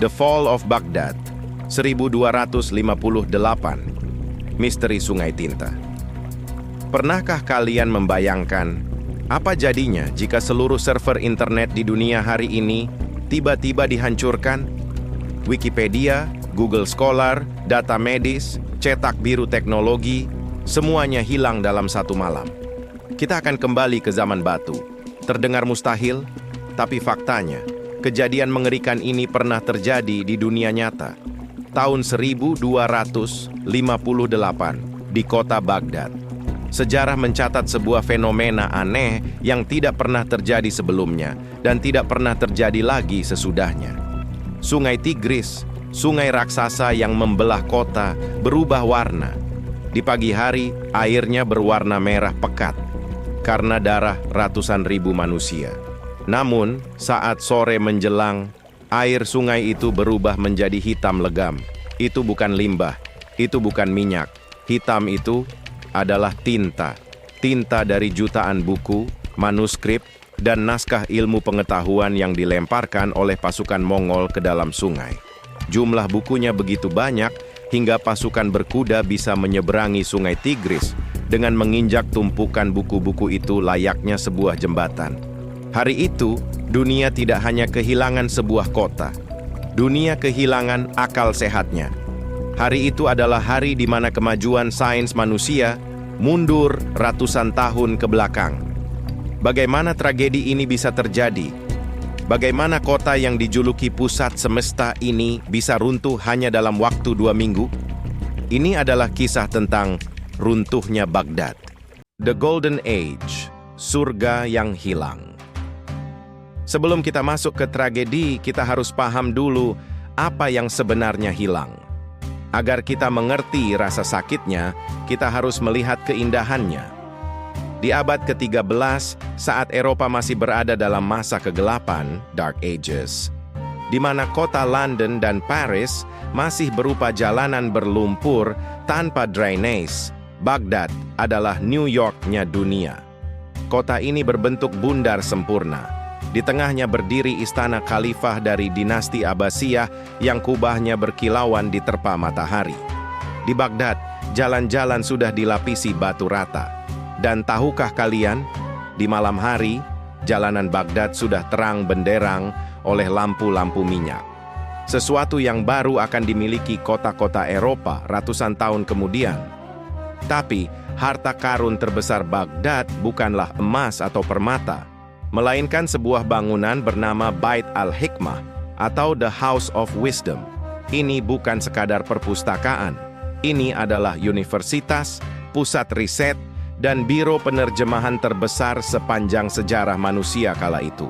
The Fall of Baghdad, 1258. Misteri Sungai Tinta. Pernahkah kalian membayangkan apa jadinya jika seluruh server internet di dunia hari ini tiba-tiba dihancurkan? Wikipedia, Google Scholar, data medis, cetak biru teknologi, semuanya hilang dalam satu malam. Kita akan kembali ke zaman batu. Terdengar mustahil, tapi faktanya, kejadian mengerikan ini pernah terjadi di dunia nyata. Tahun 1258 di kota Baghdad. Sejarah mencatat sebuah fenomena aneh yang tidak pernah terjadi sebelumnya dan tidak pernah terjadi lagi sesudahnya. Sungai Tigris, sungai raksasa yang membelah kota, berubah warna. Di pagi hari, airnya berwarna merah pekat karena darah ratusan ribu manusia. Namun, saat sore menjelang, air sungai itu berubah menjadi hitam legam. Itu bukan limbah, itu bukan minyak. Hitam itu adalah tinta. Tinta dari jutaan buku, manuskrip, dan naskah ilmu pengetahuan yang dilemparkan oleh pasukan Mongol ke dalam sungai. Jumlah bukunya begitu banyak hingga pasukan berkuda bisa menyeberangi sungai Tigris dengan menginjak tumpukan buku-buku itu layaknya sebuah jembatan. Hari itu, dunia tidak hanya kehilangan sebuah kota. Dunia kehilangan akal sehatnya. Hari itu adalah hari di mana kemajuan sains manusia mundur ratusan tahun ke belakang. Bagaimana tragedi ini bisa terjadi? Bagaimana kota yang dijuluki pusat semesta ini bisa runtuh hanya dalam waktu 2 minggu? Ini adalah kisah tentang runtuhnya Baghdad. The Golden Age, surga yang hilang. Sebelum kita masuk ke tragedi, kita harus paham dulu apa yang sebenarnya hilang. Agar kita mengerti rasa sakitnya, kita harus melihat keindahannya. Di abad ke-13, saat Eropa masih berada dalam masa kegelapan, Dark Ages, di mana kota London dan Paris masih berupa jalanan berlumpur tanpa drainase, Baghdad adalah New York-nya dunia. Kota ini berbentuk bundar sempurna. Di tengahnya berdiri istana khalifah dari dinasti Abbasiyah yang kubahnya berkilauan diterpa matahari. Di Baghdad, jalan-jalan sudah dilapisi batu rata. Dan tahukah kalian, di malam hari, jalanan Baghdad sudah terang benderang oleh lampu-lampu minyak. Sesuatu yang baru akan dimiliki kota-kota Eropa ratusan tahun kemudian. Tapi, harta karun terbesar Baghdad bukanlah emas atau permata, melainkan sebuah bangunan bernama Bait al-Hikmah atau The House of Wisdom. Ini bukan sekadar perpustakaan. Ini adalah universitas, pusat riset, dan biro penerjemahan terbesar sepanjang sejarah manusia kala itu.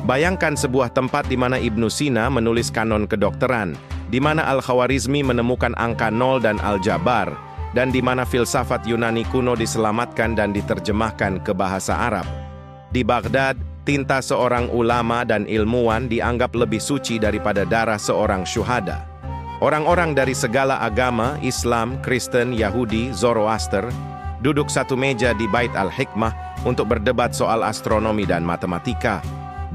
Bayangkan sebuah tempat di mana Ibnu Sina menulis kanon kedokteran, di mana Al-Khawarizmi menemukan angka 0 dan aljabar, dan di mana filsafat Yunani kuno diselamatkan dan diterjemahkan ke bahasa Arab. Di Baghdad, tinta seorang ulama dan ilmuwan dianggap lebih suci daripada darah seorang syuhada. Orang-orang dari segala agama, Islam, Kristen, Yahudi, Zoroaster, duduk satu meja di Bait al-Hikmah untuk berdebat soal astronomi dan matematika.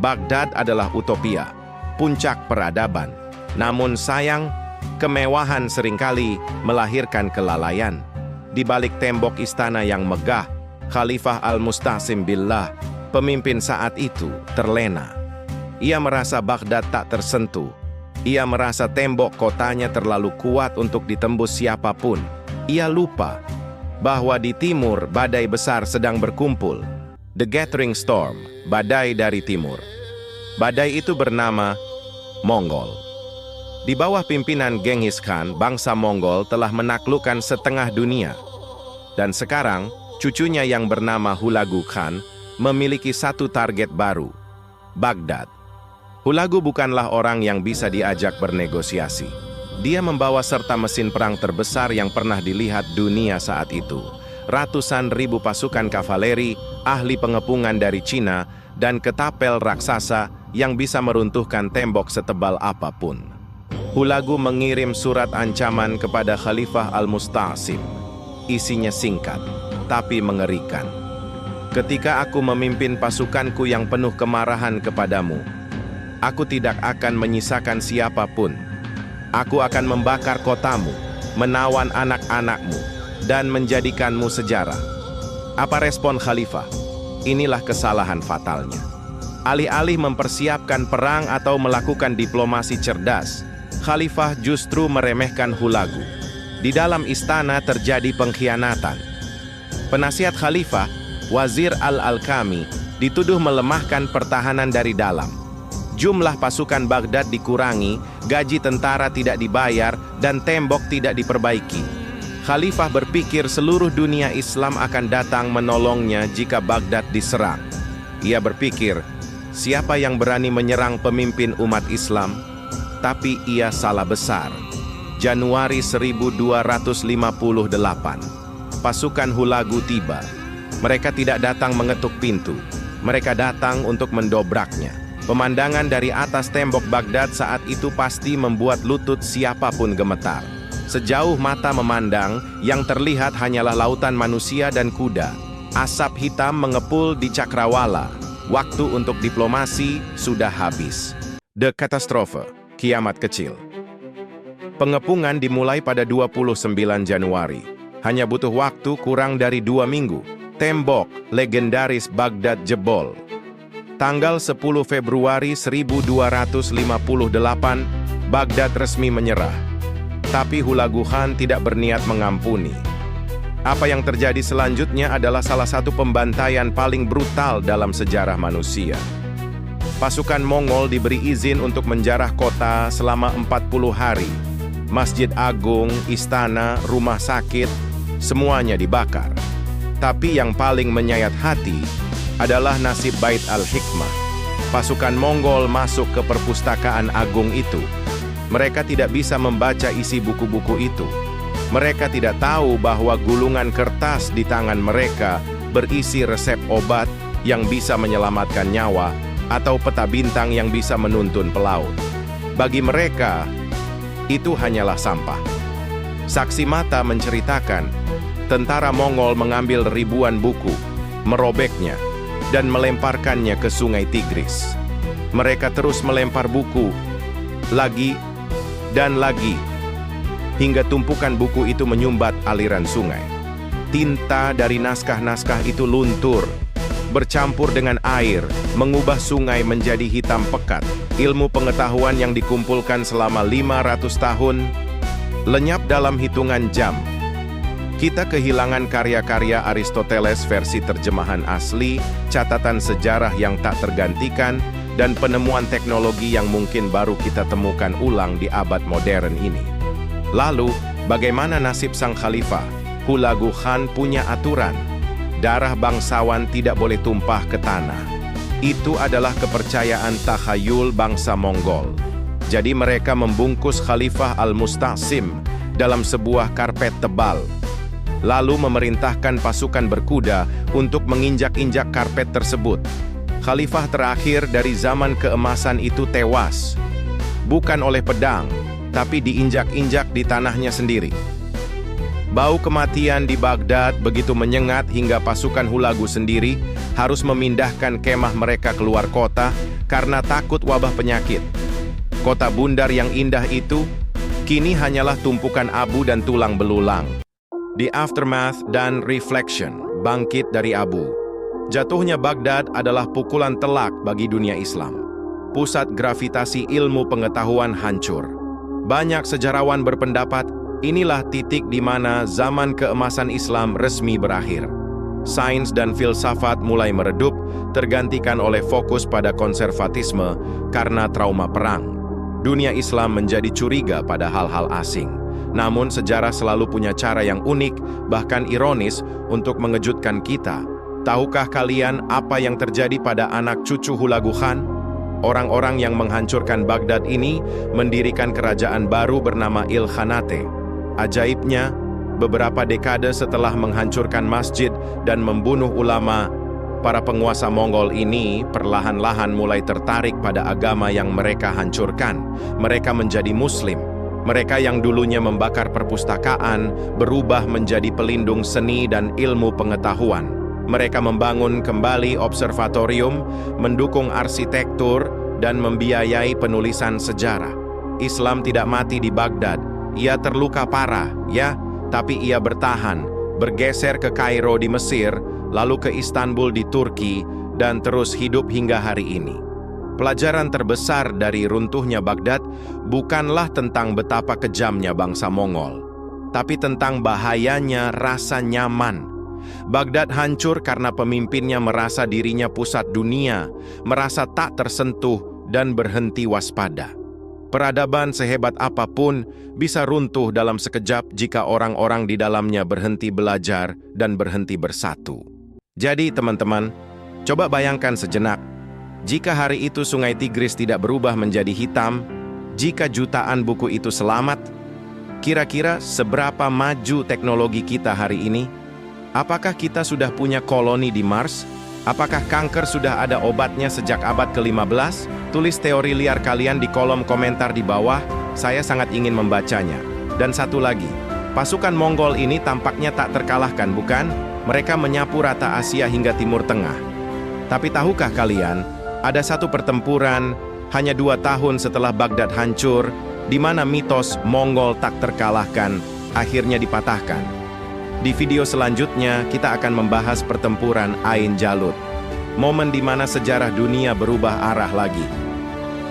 Baghdad adalah utopia, puncak peradaban. Namun sayang, kemewahan seringkali melahirkan kelalaian. Di balik tembok istana yang megah, Khalifah Al-Musta'sim Billah, pemimpin saat itu, terlena. Ia merasa Baghdad tak tersentuh. Ia merasa tembok kotanya terlalu kuat untuk ditembus siapapun. Ia lupa bahwa di timur badai besar sedang berkumpul. The Gathering Storm, badai dari timur. Badai itu bernama Mongol. Di bawah pimpinan Genghis Khan, bangsa Mongol telah menaklukkan setengah dunia. Dan sekarang, cucunya yang bernama Hulagu Khan memiliki satu target baru, Baghdad. Hulagu bukanlah orang yang bisa diajak bernegosiasi. Dia membawa serta mesin perang terbesar yang pernah dilihat dunia saat itu. Ratusan ribu pasukan kavaleri, ahli pengepungan dari Cina, dan ketapel raksasa yang bisa meruntuhkan tembok setebal apapun. Hulagu mengirim surat ancaman kepada Khalifah Al-Musta'sim. Isinya singkat, tapi mengerikan. Ketika aku memimpin pasukanku yang penuh kemarahan kepadamu, Aku tidak akan menyisakan siapapun. Aku akan membakar kotamu, menawan anak-anakmu, dan menjadikanmu sejarah. Apa respon khalifah? Inilah kesalahan fatalnya. Alih-alih mempersiapkan perang atau melakukan diplomasi cerdas, khalifah justru meremehkan Hulagu. Di dalam istana terjadi pengkhianatan. Penasihat khalifah, Wazir Al-Alkami, dituduh melemahkan pertahanan dari dalam. Jumlah pasukan Baghdad dikurangi, gaji tentara tidak dibayar, dan tembok tidak diperbaiki. Khalifah berpikir seluruh dunia Islam akan datang menolongnya jika Baghdad diserang. Ia berpikir, siapa yang berani menyerang pemimpin umat Islam? Tapi ia salah besar. Januari 1258, pasukan Hulagu tiba. Mereka tidak datang mengetuk pintu. Mereka datang untuk mendobraknya. Pemandangan dari atas tembok Baghdad saat itu pasti membuat lutut siapapun gemetar. Sejauh mata memandang, yang terlihat hanyalah lautan manusia dan kuda. Asap hitam mengepul di cakrawala. Waktu untuk diplomasi sudah habis. The Katastrofe, kiamat kecil. Pengepungan dimulai pada 29 Januari. Hanya butuh waktu kurang dari 2 minggu. Tembok legendaris Baghdad jebol. Tanggal 10 Februari 1258, Baghdad resmi menyerah. Tapi Hulagu Khan tidak berniat mengampuni. Apa yang terjadi selanjutnya adalah salah satu pembantaian paling brutal dalam sejarah manusia. Pasukan Mongol diberi izin untuk menjarah kota selama 40 hari. Masjid Agung, istana, rumah sakit, semuanya dibakar. Tapi yang paling menyayat hati adalah nasib Bait al-Hikmah. Pasukan Mongol masuk ke perpustakaan agung itu. Mereka tidak bisa membaca isi buku-buku itu. Mereka tidak tahu bahwa gulungan kertas di tangan mereka berisi resep obat yang bisa menyelamatkan nyawa atau peta bintang yang bisa menuntun pelaut. Bagi mereka, itu hanyalah sampah. Saksi mata menceritakan, tentara Mongol mengambil ribuan buku, merobeknya, dan melemparkannya ke sungai Tigris. Mereka terus melempar buku, lagi dan lagi, hingga tumpukan buku itu menyumbat aliran sungai. Tinta dari naskah-naskah itu luntur, bercampur dengan air, mengubah sungai menjadi hitam pekat. Ilmu pengetahuan yang dikumpulkan selama 500 tahun, lenyap dalam hitungan jam. Kita kehilangan karya-karya Aristoteles versi terjemahan asli, catatan sejarah yang tak tergantikan, dan penemuan teknologi yang mungkin baru kita temukan ulang di abad modern ini. Lalu, bagaimana nasib sang khalifah? Hulagu Khan punya aturan. Darah bangsawan tidak boleh tumpah ke tanah. Itu adalah kepercayaan takhayul bangsa Mongol. Jadi mereka membungkus Khalifah Al-Musta'sim dalam sebuah karpet tebal, lalu memerintahkan pasukan berkuda untuk menginjak-injak karpet tersebut. Khalifah terakhir dari zaman keemasan itu tewas, bukan oleh pedang, tapi diinjak-injak di tanahnya sendiri. Bau kematian di Baghdad begitu menyengat hingga pasukan Hulagu sendiri harus memindahkan kemah mereka keluar kota karena takut wabah penyakit. Kota bundar yang indah itu kini hanyalah tumpukan abu dan tulang belulang. The Aftermath dan Reflection, bangkit dari abu. Jatuhnya Baghdad adalah pukulan telak bagi dunia Islam. Pusat gravitasi ilmu pengetahuan hancur. Banyak sejarawan berpendapat inilah titik di mana zaman keemasan Islam resmi berakhir. Sains dan filsafat mulai meredup, tergantikan oleh fokus pada konservatisme karena trauma perang. Dunia Islam menjadi curiga pada hal-hal asing. Namun sejarah selalu punya cara yang unik, bahkan ironis, untuk mengejutkan kita. Tahukah kalian apa yang terjadi pada anak cucu Hulagu Khan? Orang-orang yang menghancurkan Baghdad ini mendirikan kerajaan baru bernama Ilkhanate. Ajaibnya, beberapa dekade setelah menghancurkan masjid dan membunuh ulama, para penguasa Mongol ini perlahan-lahan mulai tertarik pada agama yang mereka hancurkan. Mereka menjadi Muslim. Mereka yang dulunya membakar perpustakaan berubah menjadi pelindung seni dan ilmu pengetahuan. Mereka membangun kembali observatorium, mendukung arsitektur, dan membiayai penulisan sejarah. Islam tidak mati di Baghdad. Ia terluka parah, ya, tapi ia bertahan, bergeser ke Kairo di Mesir, lalu ke Istanbul di Turki, dan terus hidup hingga hari ini. Pelajaran terbesar dari runtuhnya Baghdad bukanlah tentang betapa kejamnya bangsa Mongol, tapi tentang bahayanya rasa nyaman. Baghdad hancur karena pemimpinnya merasa dirinya pusat dunia, merasa tak tersentuh dan berhenti waspada. Peradaban sehebat apapun bisa runtuh dalam sekejap jika orang-orang di dalamnya berhenti belajar dan berhenti bersatu. Jadi teman-teman, coba bayangkan sejenak, jika hari itu Sungai Tigris tidak berubah menjadi hitam, jika jutaan buku itu selamat, kira-kira seberapa maju teknologi kita hari ini? Apakah kita sudah punya koloni di Mars? Apakah kanker sudah ada obatnya sejak abad ke-15? Tulis teori liar kalian di kolom komentar di bawah, saya sangat ingin membacanya. Dan satu lagi, pasukan Mongol ini tampaknya tak terkalahkan, bukan? Mereka menyapu rata Asia hingga Timur Tengah. Tapi tahukah kalian, ada satu pertempuran hanya 2 tahun setelah Baghdad hancur, di mana mitos Mongol tak terkalahkan akhirnya dipatahkan. Di video selanjutnya, kita akan membahas pertempuran Ain Jalut, momen di mana sejarah dunia berubah arah lagi.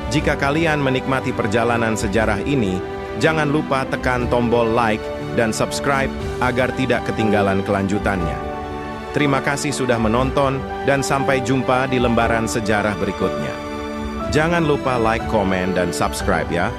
Jika kalian menikmati perjalanan sejarah ini, jangan lupa tekan tombol like dan subscribe agar tidak ketinggalan kelanjutannya. Terima kasih sudah menonton, dan sampai jumpa di lembaran sejarah berikutnya. Jangan lupa like, komen, dan subscribe ya.